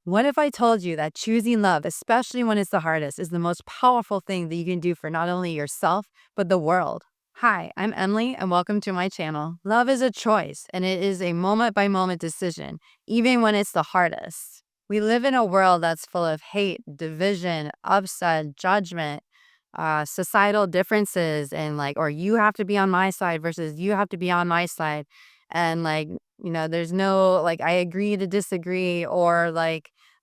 What if I told you that choosing love, especially when it's the hardest, is the most powerful thing that you can do for not only yourself, but the world? Hi, I'm Emily, and welcome to my channel. Love is a choice, and it is a moment by moment decision, even when it's the hardest. We live in a world that's full of hate, division, upset, judgment, societal differences, and or you have to be on my side versus you have to be on my side. And there's no I agree to disagree, or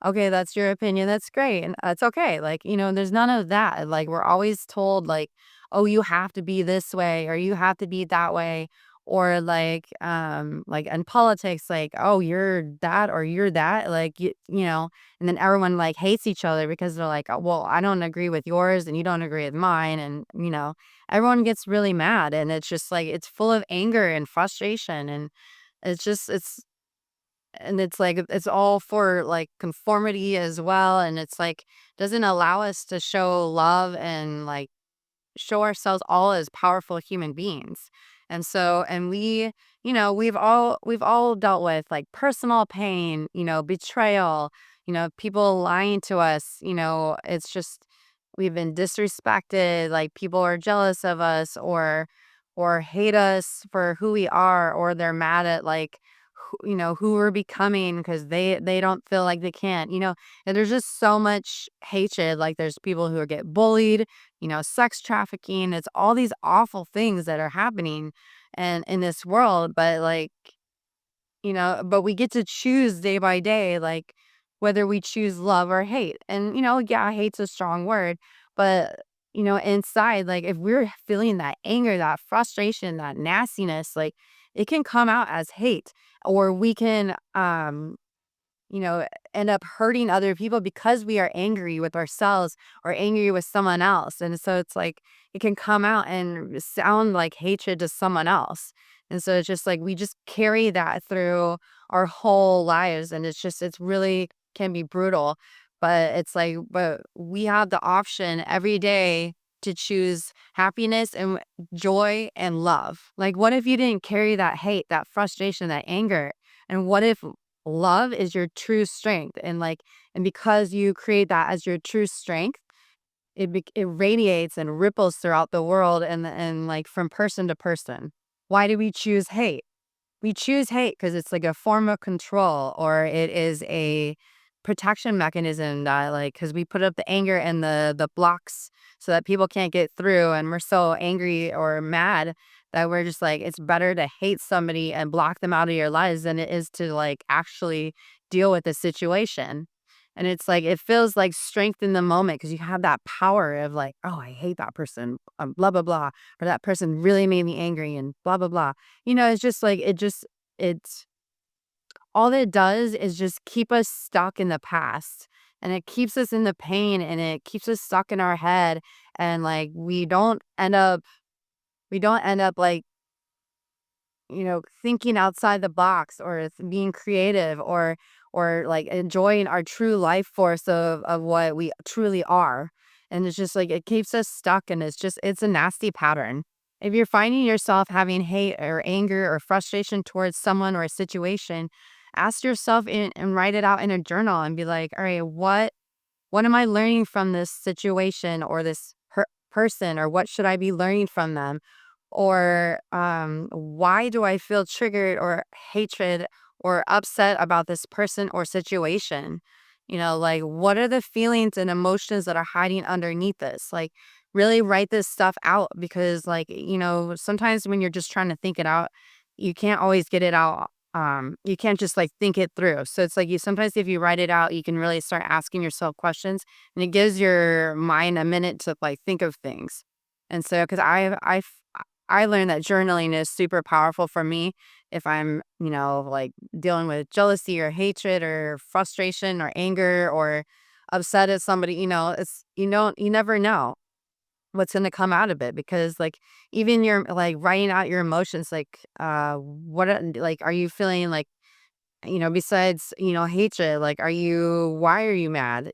okay, that's your opinion. That's great. And it's okay. There's none of that. We're always told, oh, you have to be this way or you have to be that way. Or in politics, oh, you're that or you're that. And then everyone hates each other because they're like, oh, well, I don't agree with yours and you don't agree with mine. And, everyone gets really mad. And it's just it's full of anger and frustration. And it's all for conformity as well, and doesn't allow us to show love and show ourselves all as powerful human beings. And we've all dealt with personal pain, betrayal, people lying to us. It's just we've been disrespected, people are jealous of us, or hate us for who we are, or they're mad at who we're becoming because they don't feel like they can. And there's just so much hatred. There's people who get bullied, sex trafficking. It's all these awful things that are happening and in this world. But but we get to choose day by day, whether we choose love or hate. And yeah, hate's a strong word, but inside, if we're feeling that anger, that frustration, that nastiness, it can come out as hate, or we can you know, end up hurting other people because we are angry with ourselves or angry with someone else. And so it's it can come out and sound like hatred to someone else. And so it's just we just carry that through our whole lives. And it's really can be brutal. But but we have the option every day to choose happiness and joy and love. What if you didn't carry that hate, that frustration, that anger? And what if love is your true strength, and because you create that as your true strength, it radiates and ripples throughout the world, and from person to person. Why do we choose hate? We choose hate because it's a form of control, or it is a protection mechanism that because we put up the anger and the blocks so that people can't get through, and we're so angry or mad that we're just it's better to hate somebody and block them out of your lives than it is to actually deal with the situation. And it's it feels like strength in the moment because you have that power of oh, I hate that person, blah blah blah, or that person really made me angry and blah blah blah. It's just it's all it does is just keep us stuck in the past, and it keeps us in the pain, and it keeps us stuck in our head. And we don't end up thinking outside the box, or being creative, or enjoying our true life force of what we truly are. And it's just it keeps us stuck, and it's a nasty pattern. If you're finding yourself having hate or anger or frustration towards someone or a situation, ask yourself and write it out in a journal and be like, all right, what am I learning from this situation or this person, or what should I be learning from them? Or why do I feel triggered or hatred or upset about this person or situation? What are the feelings and emotions that are hiding underneath this? Really write this stuff out, because sometimes when you're just trying to think it out, you can't always get it out. You can't just think it through. So it's you sometimes, if you write it out, you can really start asking yourself questions, and it gives your mind a minute to think of things. And so, because I learned that journaling is super powerful for me if I'm, dealing with jealousy or hatred or frustration or anger or upset at somebody. You never know what's going to come out of it, because even your writing out your emotions, are you feeling besides hatred, why are you mad?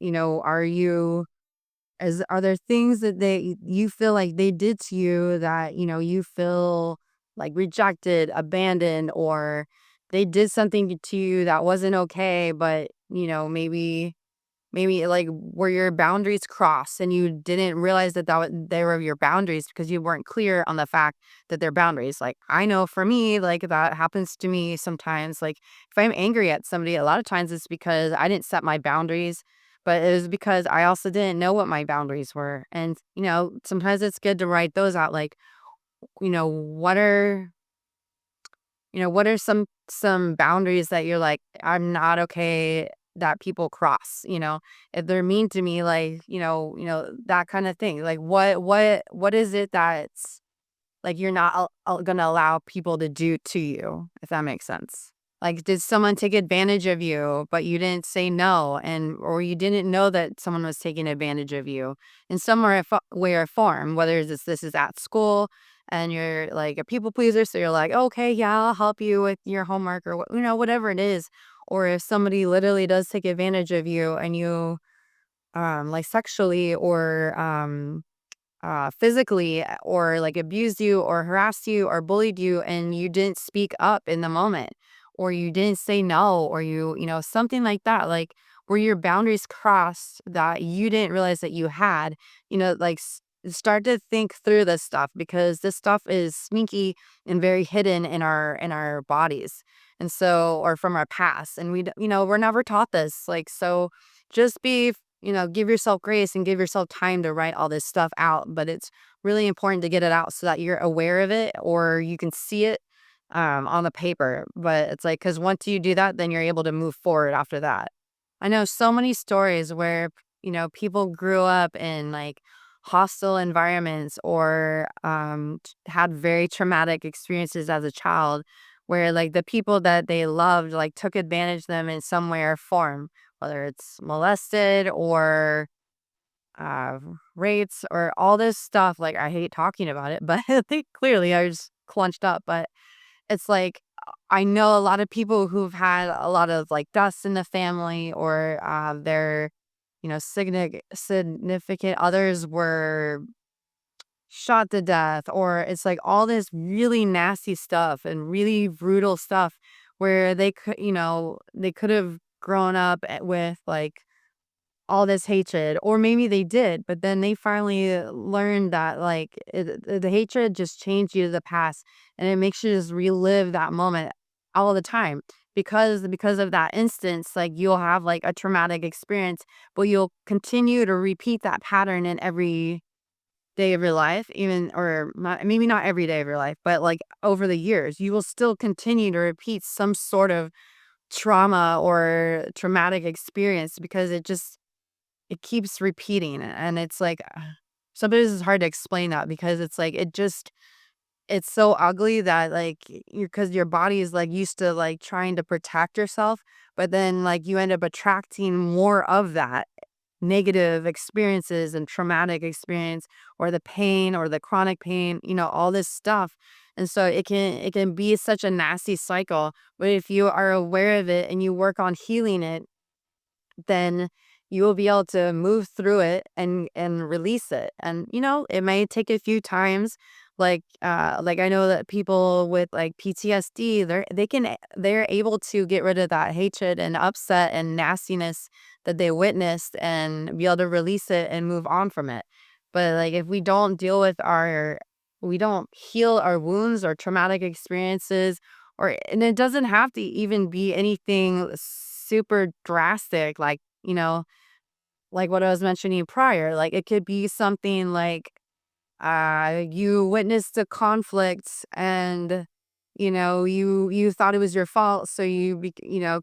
Are there things that you feel like they did to you that, you feel rejected, abandoned, or they did something to you that wasn't okay, but, maybe, like, were your boundaries crossed and you didn't realize that they were your boundaries because you weren't clear on the fact that they're boundaries. Like, I know for me, like, that happens to me sometimes. Like, if I'm angry at somebody, a lot of times it's because I didn't set my boundaries, but it was because I also didn't know what my boundaries were. And, sometimes it's good to write those out. Like, you know, what are what are some boundaries that you're like, I'm not okay that people cross, if they're mean to me, like, that kind of thing. Like, what is it that's like you're not gonna allow people to do to you, if that makes sense. Like, did someone take advantage of you, but you didn't say no, and or you didn't know that someone was taking advantage of you in some way or form, whether this is at school and you're like a people pleaser, so you're like, okay, yeah, I'll help you with your homework or whatever it is, or if somebody literally does take advantage of you and you like sexually or physically or like abused you or harassed you or bullied you and you didn't speak up in the moment or you didn't say no or something like that, like where your boundaries crossed that you didn't realize that you had, like start to think through this stuff because this stuff is sneaky and very hidden in our bodies, and so or from our past, and we're never taught this, like, so just give yourself grace and give yourself time to write all this stuff out. But it's really important to get it out so that you're aware of it or you can see it on the paper. But it's like, because once you do that, then you're able to move forward after that. I know so many stories where, people grew up in like hostile environments or had very traumatic experiences as a child where like the people that they loved like took advantage of them in some way or form, whether it's molested or uh, rapes or all this stuff. Like, I hate talking about it, but I think clearly I was clenched up. But it's like, I know a lot of people who've had a lot of like deaths in the family or their, significant others were shot to death, or it's like all this really nasty stuff and really brutal stuff where they could have grown up with like all this hatred, or maybe they did, but then they finally learned that like the hatred just changed you to the past and it makes you just relive that moment all the time because of that instance. Like, you'll have like a traumatic experience, but you'll continue to repeat that pattern in every day of your life, even or not, maybe not every day of your life, but like over the years, you will still continue to repeat some sort of trauma or traumatic experience because it keeps repeating. And it's like sometimes it's hard to explain that because it's like it's so ugly that like you because your body is like used to like trying to protect yourself, but then like you end up attracting more of that negative experiences and traumatic experience or the pain or the chronic pain, all this stuff. And so it can be such a nasty cycle. But if you are aware of it and you work on healing it, then you will be able to move through it and release it. And it may take a few times. Like I know that people with like PTSD, they're able to get rid of that hatred and upset and nastiness that they witnessed and be able to release it and move on from it. But like if we don't heal our wounds or traumatic experiences, and it doesn't have to even be anything super drastic, like what I was mentioning prior. Like, it could be something like you witnessed a conflict and you thought it was your fault, so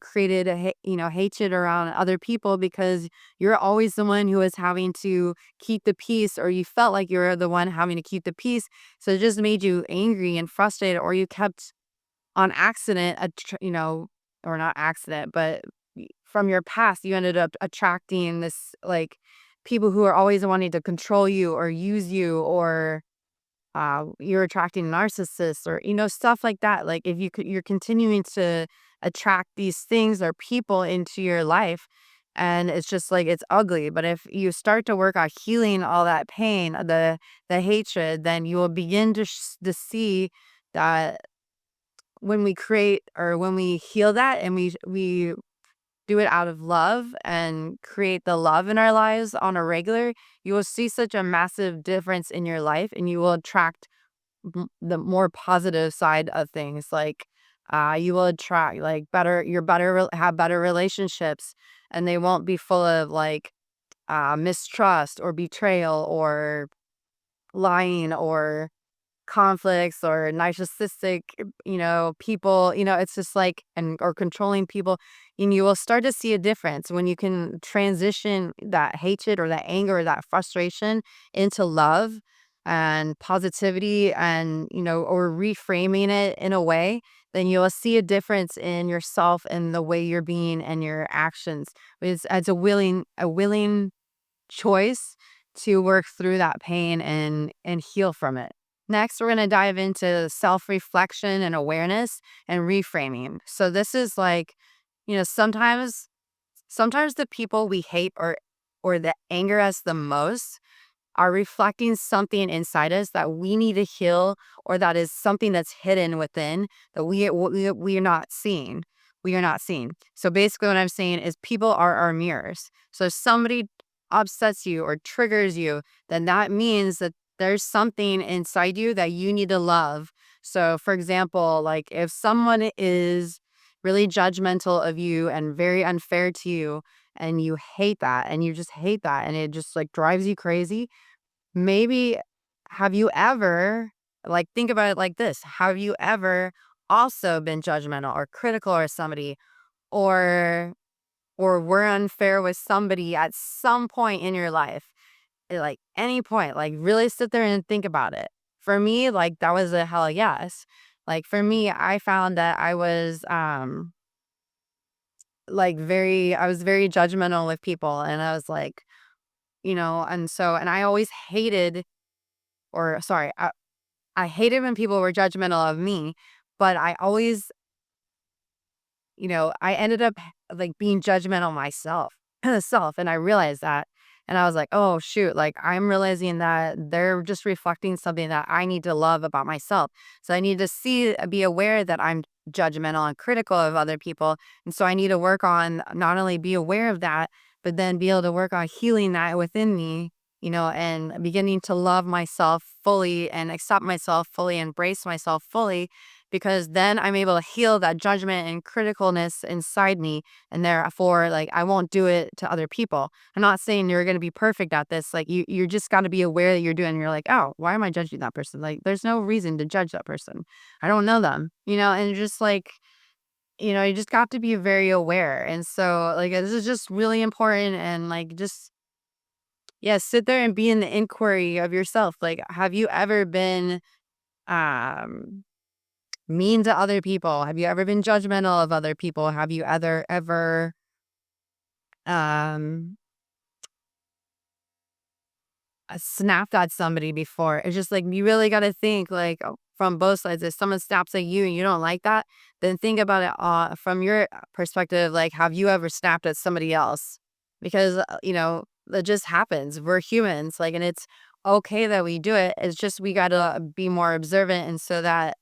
created hatred around other people because you're always the one who is having to keep the peace, or you felt like you were the one having to keep the peace, so it just made you angry and frustrated, or you kept on accident, or not accident, but from your past, you ended up attracting this like people who are always wanting to control you or use you, or you're attracting narcissists, or stuff like that. Like, if you're continuing to attract these things or people into your life, and it's just like it's ugly. But if you start to work on healing all that pain, the hatred, then you will begin to see that when we create or when we heal that and we do it out of love and create the love in our lives on a regular, you will see such a massive difference in your life and you will attract the more positive side of things. Like, you will attract like have better relationships and they won't be full of like mistrust or betrayal or lying or conflicts or narcissistic, people, it's just like, and or controlling people. And you will start to see a difference when you can transition that hatred or that anger or that frustration into love and positivity and, or reframing it in a way, then you'll see a difference in yourself and the way you're being and your actions. It's as a willing choice to work through that pain and heal from it. Next, we're going to dive into self-reflection and awareness and reframing. So this is like, sometimes the people we hate or that anger us the most are reflecting something inside us that we need to heal, or that is something that's hidden within that we are not seeing. We are not seeing. So basically, what I'm saying is people are our mirrors. So if somebody upsets you or triggers you, then that means that there's something inside you that you need to love. So, for example, like if someone is really judgmental of you and very unfair to you, and you hate that, and you just hate that, and it just like drives you crazy. Maybe have you ever, like, think about it like this. Have you ever also been judgmental or critical of somebody, or were unfair with somebody at some point in your life? Like any point, like really sit there and think about it. For me, like that was a hell yes. Like for me, I found that I was very judgmental with people, and I was like, and I always hated, or sorry, I hated when people were judgmental of me, but I always, I ended up like being judgmental myself, self, and I realized that, and I was like, oh shoot, like I'm realizing that they're just reflecting something that I need to love about myself. So I need to be aware that I'm judgmental and critical of other people, and so I need to work on not only be aware of that, but then be able to work on healing that within me. And beginning to love myself fully and accept myself fully, embrace myself fully, because then I'm able to heal that judgment and criticalness inside me. And therefore, like, I won't do it to other people. I'm not saying you're going to be perfect at this. Like, you're just got to be aware that you're doing, you're like, oh, why am I judging that person? Like, there's no reason to judge that person. I don't know them, and just like, you just got to be very aware. And so, like, this is just really important. And like, just, yeah, sit there and be in the inquiry of yourself. Like, have you ever been, um, mean to other people? Have you ever been judgmental of other people? Have you ever um snapped at somebody before? It's just like you really got to think like from both sides. If someone snaps at you and you don't like that, then think about it from your perspective. Like, have you ever snapped at somebody else? Because that just happens. We're humans, like, and it's okay that we do it. It's just we got to be more observant, and so that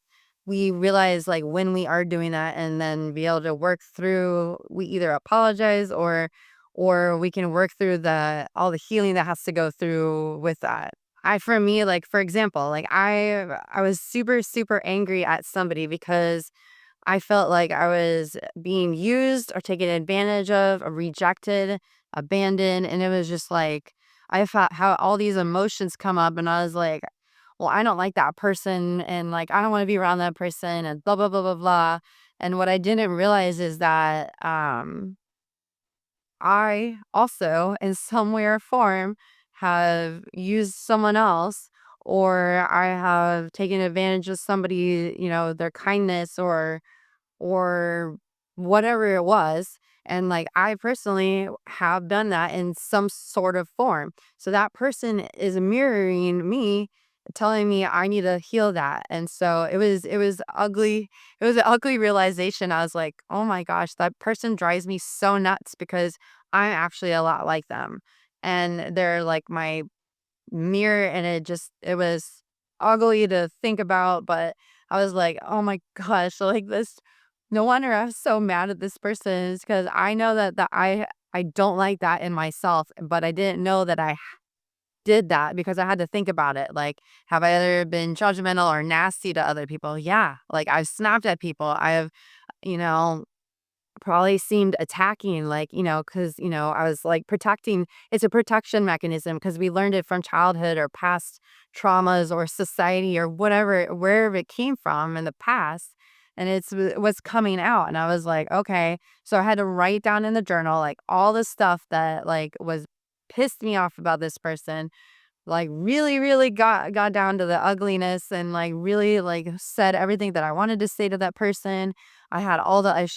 we realize like when we are doing that, and then be able to work through, we either apologize, or we can work through the all the healing that has to go through with that. For me, like, for example, like I was super super angry at somebody because I felt like I was being used or taken advantage of or rejected, abandoned. And it was just like, I felt how all these emotions come up. And I was like, well, I don't like that person. And like, I don't want to be around that person and blah, blah, blah, blah, blah. And what I didn't realize is that I also, in some way or form, have used someone else, or I have taken advantage of somebody, their kindness or whatever it was. And like, I personally have done that in some sort of form. So that person is mirroring me, telling me I need to heal that. And so it was ugly. It was an ugly realization. I was like, oh my gosh, that person drives me so nuts because I'm actually a lot like them. And they're like my mirror, and it was ugly to think about, but I was like, "Oh my gosh," like this no wonder I was so mad at this person is because I know that I don't like that in myself, but I didn't know that I did that because I had to think about it. Like, have I ever been judgmental or nasty to other people? Yeah. Like, I've snapped at people. I have, you know, probably seemed attacking, like, because, I was like protecting. It's a protection mechanism because we learned it from childhood or past traumas or society or whatever, wherever it came from in the past. And it was coming out. And I was like, okay. So I had to write down in the journal, like all the stuff that like was pissed me off about this person, like, really, really got down to the ugliness and, like, really, like, said everything that I wanted to say to that person. I had all the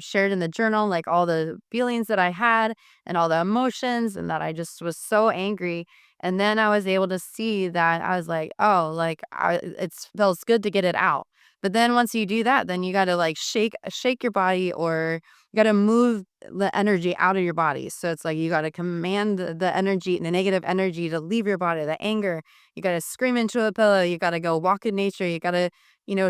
shared in the journal, like, all the feelings that I had and all the emotions and that I just was so angry, and then I was able to see that I was like, "Oh, like, it's feels good to get it out." But then once you do that, then you gotta, like, shake your body or you gotta move the energy out of your body. So it's like you gotta command the energy, the negative energy to leave your body, the anger. You gotta scream into a pillow. You gotta go walk in nature. You gotta,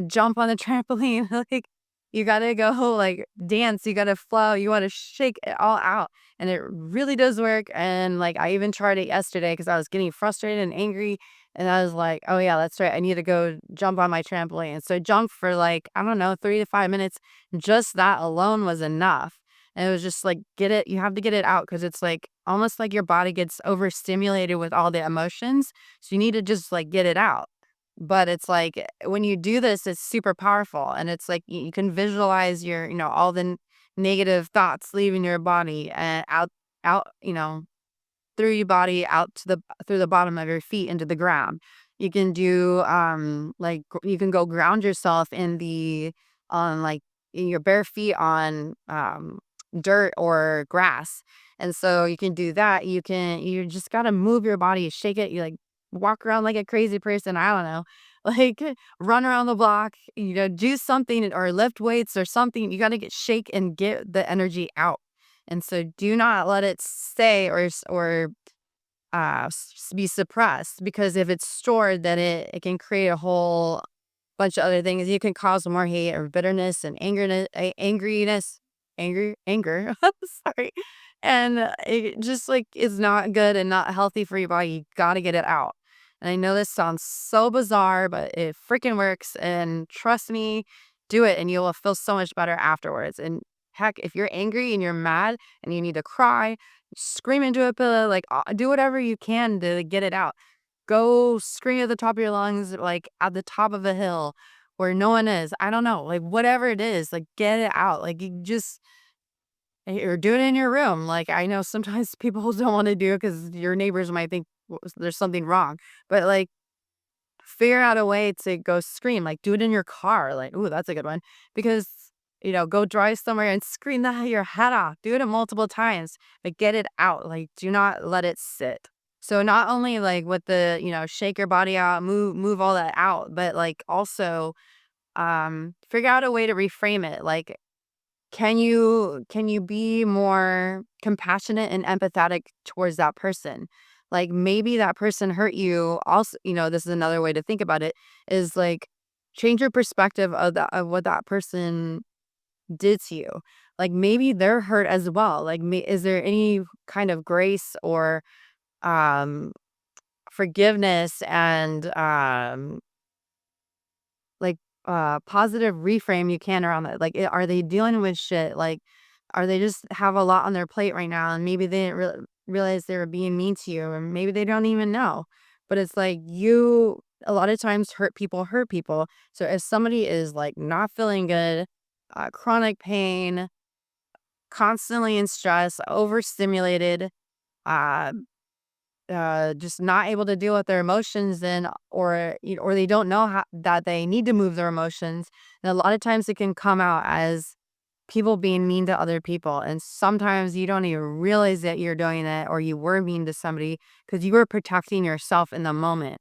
jump on the trampoline. Like you gotta go like dance. You gotta flow. You wanna shake it all out. And it really does work. And like I even tried it yesterday because I was getting frustrated and angry. And I was like, oh yeah, that's right. I need to go jump on my trampoline. So I jumped for like, I don't know, 3 to 5 minutes. Just that alone was enough. And it was just like, get it, you have to get it out because it's like almost like your body gets overstimulated with all the emotions. So you need to just like get it out. But it's like when you do this, it's super powerful. And it's like you can visualize your, all the negative thoughts leaving your body and out, through your body out to the through the bottom of your feet into the ground. You can do like you can go ground yourself in the on like in your bare feet on dirt or grass. And so you can do that. You just got to move your body, shake it, you like walk around like a crazy person, I don't know. Like run around the block, do something or lift weights or something. You got to get shake and get the energy out. And so do not let it stay or be suppressed because if it's stored, then it can create a whole bunch of other things. You can cause more hate or bitterness and angriness, anger. Sorry. And it just like is not good and not healthy for your body. You got to get it out. And I know this sounds so bizarre, but it freaking works. And trust me, do it and you will feel so much better afterwards. And heck, if you're angry and you're mad and you need to cry, scream into a pillow, like do whatever you can to get it out. Go scream at the top of your lungs, like at the top of a hill where no one is. I don't know, like whatever it is, like get it out. Like you just or do it in your room. Like I know sometimes people don't want to do it because your neighbors might think there's something wrong, but like figure out a way to go scream. Like do it in your car. Like, ooh, that's a good one because. Go drive somewhere and scream your head off. Do it multiple times, but get it out. Like, do not let it sit. So not only like with the, shake your body out, move all that out, but like also figure out a way to reframe it. Like can you be more compassionate and empathetic towards that person? Like maybe that person hurt you also, this is another way to think about it is like change your perspective of what that person did to you. Like maybe they're hurt as well. Like is there any kind of grace or um forgiveness and like positive reframe you can around that, like are they dealing with shit, like are they just have a lot on their plate right now and maybe they didn't realize they were being mean to you or maybe they don't even know, but it's like you a lot of times hurt people. So if somebody is like not feeling good, chronic pain, constantly in stress, overstimulated, uh just not able to deal with their emotions and or they don't know how, that they need to move their emotions. And a lot of times it can come out as people being mean to other people. And sometimes you don't even realize that you're doing it or you were mean to somebody because you were protecting yourself in the moment.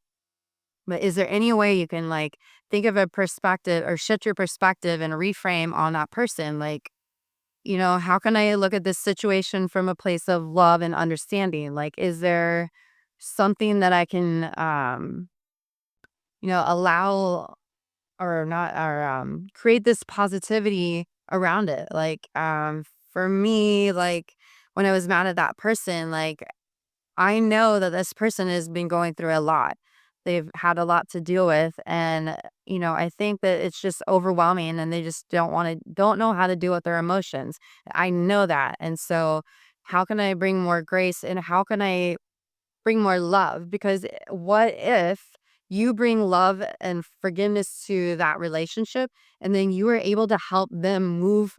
But is there any way you can like think of a perspective or shift your perspective and reframe on that person? Like, how can I look at this situation from a place of love and understanding? Like, is there something that I can, allow? or not, or create this positivity around it. Like, for me, like when I was mad at that person, like I know that this person has been going through a lot. They've had a lot to deal with, and I think that it's just overwhelming, and they just don't know how to deal with their emotions. I know that, and so how can I bring more grace, and how can I bring more love? Because what if you bring love and forgiveness to that relationship, and then you are able to help them move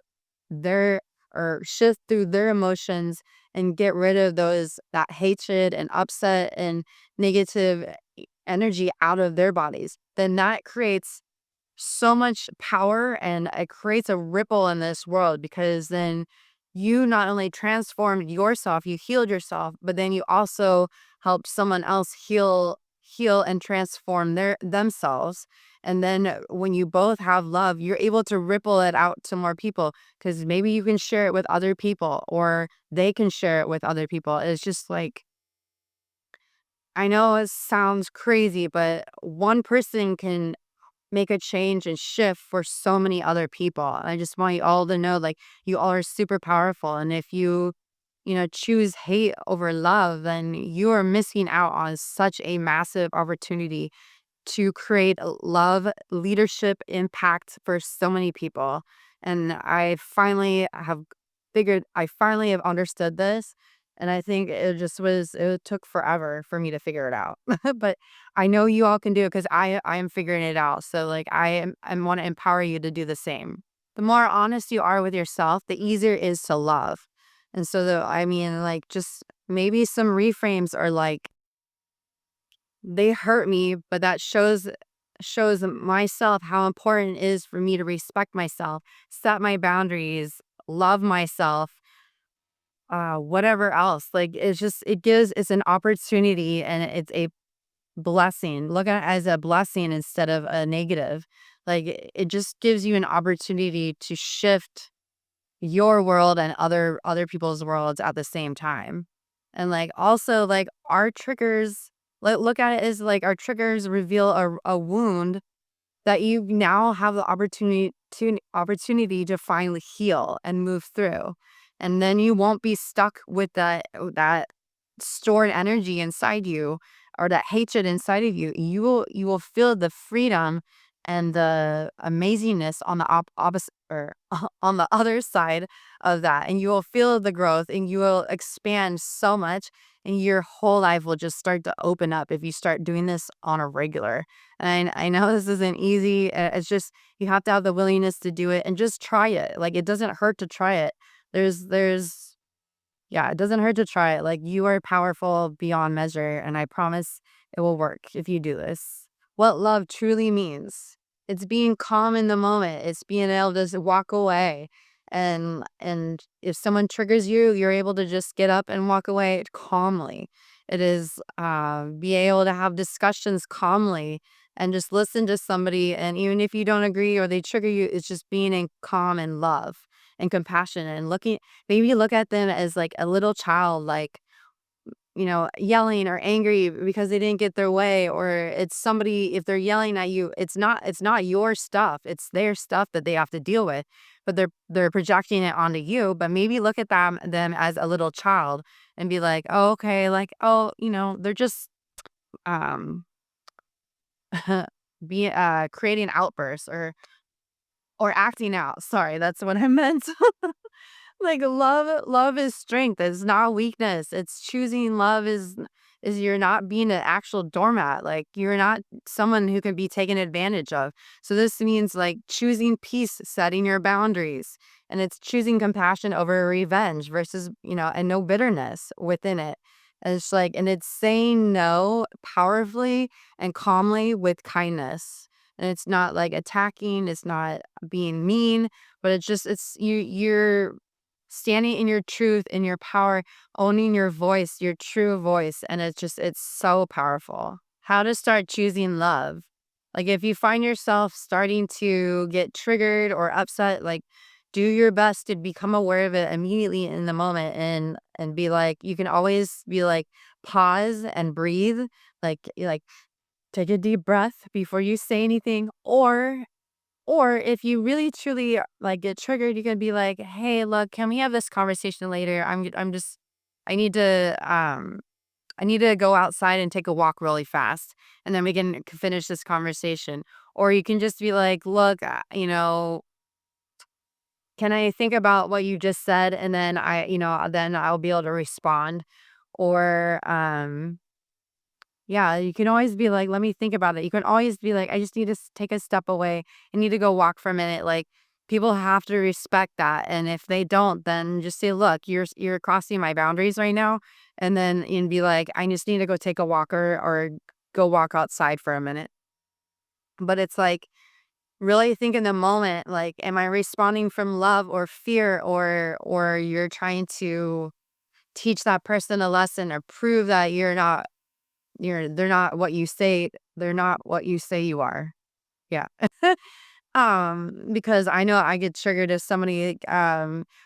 their or shift through their emotions and get rid of that hatred and upset and negative energy out of their bodies, then that creates so much power, and it creates a ripple in this world, because then you not only transformed yourself, you healed yourself, but then you also helped someone else heal and transform themselves. And then when you both have love, you're able to ripple it out to more people, because maybe you can share it with other people, or they can share it with other people. It's just like, I know it sounds crazy, but one person can make a change and shift for so many other people. I just want you all to know, like, you all are super powerful. And if you choose hate over love, then you are missing out on such a massive opportunity to create a love, leadership, impact for so many people. And I finally have understood this. And I think it took forever for me to figure it out. But I know you all can do it, because I am figuring it out. So, like, I want to empower you to do the same. The more honest you are with yourself, the easier it is to love. And so, I mean, like, just maybe some reframes are like, they hurt me, but that shows myself how important it is for me to respect myself, set my boundaries, love myself, whatever else. Like, it's an opportunity, and it's a blessing. Look at it as a blessing instead of a negative. Like, it just gives you an opportunity to shift your world and other people's worlds at the same time. And, like, also, like, our triggers, look at it as like our triggers reveal a wound that you now have the opportunity to finally heal and move through. And then you won't be stuck with that stored energy inside you, or that hatred inside of you. You will feel the freedom and the amazingness on the opposite, or on the other side of that. And you will feel the growth, and you will expand so much, and your whole life will just start to open up if you start doing this on a regular. And I know this isn't easy. It's just, you have to have the willingness to do it, and just try it. Like, it doesn't hurt to try it. There's Yeah, it doesn't hurt to try it. Like, you are powerful beyond measure, and I promise it will work if you do this. What love truly means. It's being calm in the moment. It's being able to just walk away. And if someone triggers you, you're able to just get up and walk away calmly. It is being able to have discussions calmly, and just listen to somebody. And even if you don't agree or they trigger you, it's just being in calm and love and compassion, and maybe look at them as like a little child, like, yelling or angry because they didn't get their way, or it's somebody, if they're yelling at you, it's not your stuff, it's their stuff that they have to deal with, but they're projecting it onto you. But maybe look at them as a little child, and be like, oh, okay, like, oh, they're just um be creating outbursts, or acting out. Sorry, that's what I meant. Like, love is strength, it's not weakness. It's choosing love is you're not being an actual doormat. Like, you're not someone who can be taken advantage of. So this means, like, choosing peace, setting your boundaries, and it's choosing compassion over revenge, versus, and no bitterness within it. And it's like, and it's saying no powerfully and calmly with kindness. And it's not like attacking, it's not being mean, but you're standing in your truth, in your power, owning your voice, your true voice. And it's so powerful. How to start choosing love. Like, if you find yourself starting to get triggered or upset, like, do your best to become aware of it immediately in the moment, and be like, you can always be like, pause and breathe. Like, Take a deep breath before you say anything, or if you really truly like get triggered, you can be like, "Hey, look, can we have this conversation later? I'm just I need to I need to go outside and take a walk really fast, and then we can finish this conversation." Or you can just be like, "Look, can I think about what you just said, and then then I'll be able to respond." Or yeah, you can always be like, "Let me think about it." You can always be like, "I just need to take a step away. I need to go walk for a minute." Like, people have to respect that, and if they don't, then just say, "Look, you're crossing my boundaries right now," and then and be like, "I just need to go take a walk or go walk outside for a minute." But it's like, really think in the moment, like, am I responding from love or fear, or you're trying to teach that person a lesson or prove that they're not what you say you are. Yeah. Because I know I get triggered if somebody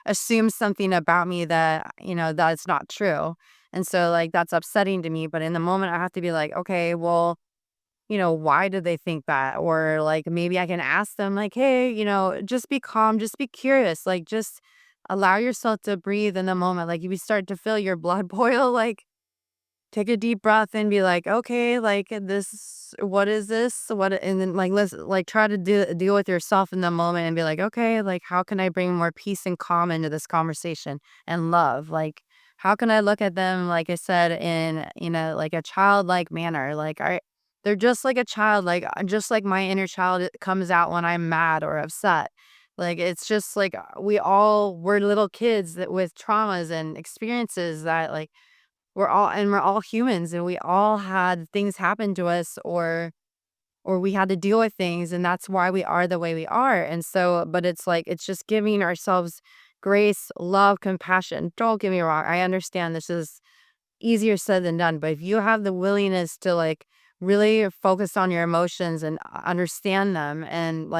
assumes something about me that, that's not true. And so like that's upsetting to me, but in the moment I have to be like, okay, well, why did they think that? Or like maybe I can ask them like, hey, just be calm, just be curious, like just allow yourself to breathe in the moment. Like if you start to feel your blood boil, like take a deep breath and be like, "Okay, like, what is this? What," and then, like, let's, like, try to deal with yourself in the moment and be like, "Okay, like, how can I bring more peace and calm into this conversation and love? Like, how can I look at them, like I said, like, a childlike manner? Like, they're just like a child, like, just like my inner child comes out when I'm mad or upset. Like, it's just like, we're little kids that with traumas and experiences that, like, we're all humans, and we all had things happen to us, or we had to deal with things, and that's why we are the way we are. And so but it's like it's just giving ourselves grace, love, compassion. Don't get me wrong, I understand this is easier said than done, but if you have the willingness to, like, really focus on your emotions and understand them, and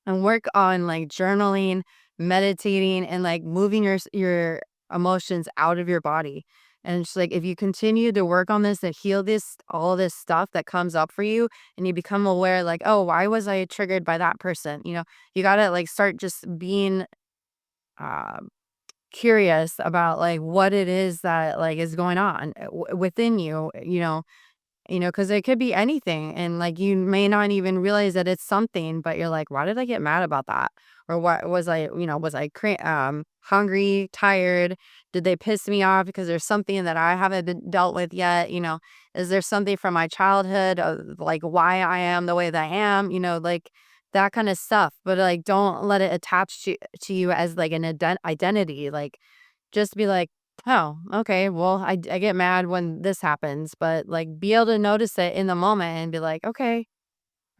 work on, like, journaling, meditating, and, like, moving your emotions out of your body. And it's like, if you continue to work on this and heal this all this stuff that comes up for you, and you become aware, like, "Oh, why was I triggered by that person?" You gotta, like, start just being, um, curious about, like, what it is that, like, is going on, within you, because it could be anything, and, like, you may not even realize that it's something, but you're like, "Why did I get mad about that?" Or what was I hungry, tired? Did they piss me off because there's something that I haven't been dealt with yet? Is there something from my childhood of, like, why I am the way that I am? Like, that kinda stuff, but, like, don't let it attach to you as, like, an identity. Like, just be like, "Oh, okay, well, I get mad when this happens," but, like, be able to notice it in the moment and be like, "Okay,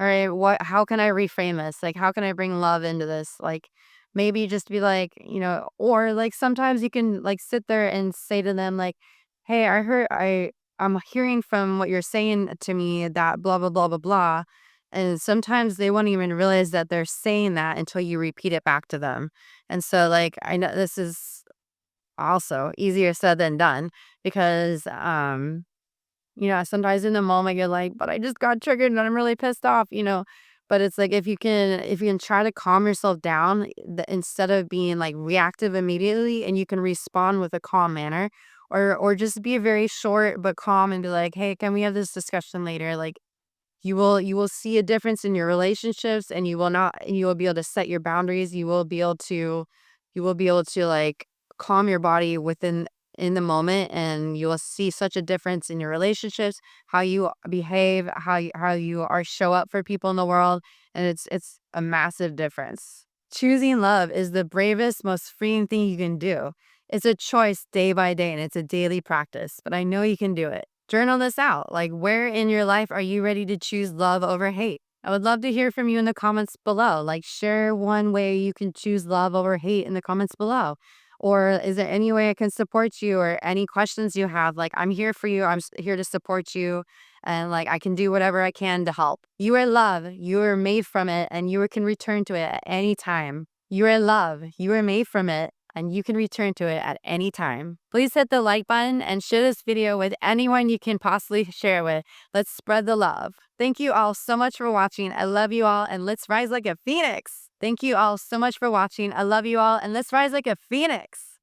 alright, how can I reframe this? Like, how can I bring love into this?" Like, maybe just be like, or, like, sometimes you can, like, sit there and say to them, like, "Hey, I'm hearing from what you're saying to me that blah, blah, blah, blah, blah," and sometimes they won't even realize that they're saying that until you repeat it back to them. And so, like, I know this is also easier said than done because, sometimes in the moment you're like, but I just got triggered and I'm really pissed off. But it's like if you can try to calm yourself down instead of being like reactive immediately, and you can respond with a calm manner, or just be very short but calm and be like, hey, can we have this discussion later? Like, you will see a difference in your relationships, and you will be able to set your boundaries. You will be able to like calm your body within in the moment, and you will see such a difference in your relationships, how you behave, how you are show up for people in the world, and it's a massive difference. Choosing love is the bravest, most freeing thing you can do. It's a choice day by day, and it's a daily practice, but I know you can do it. Journal this out. Like, where in your life are you ready to choose love over hate? I would love to hear from you in the comments below. Like, share one way you can choose love over hate in the comments below. Or is there any way I can support you, or any questions you have? Like, I'm here for you. Here to support you. And like, I can do whatever I can to help. You are love. You are made from it, and you can return to it at any time. You are love. You are made from it. and you can return to it at any time. Please hit the like button and share this video with anyone you can possibly share with. Let's spread the love. Thank you all so much for watching. I love you all, and let's rise like a phoenix. Thank you all so much for watching. I love you all, and let's rise like a phoenix.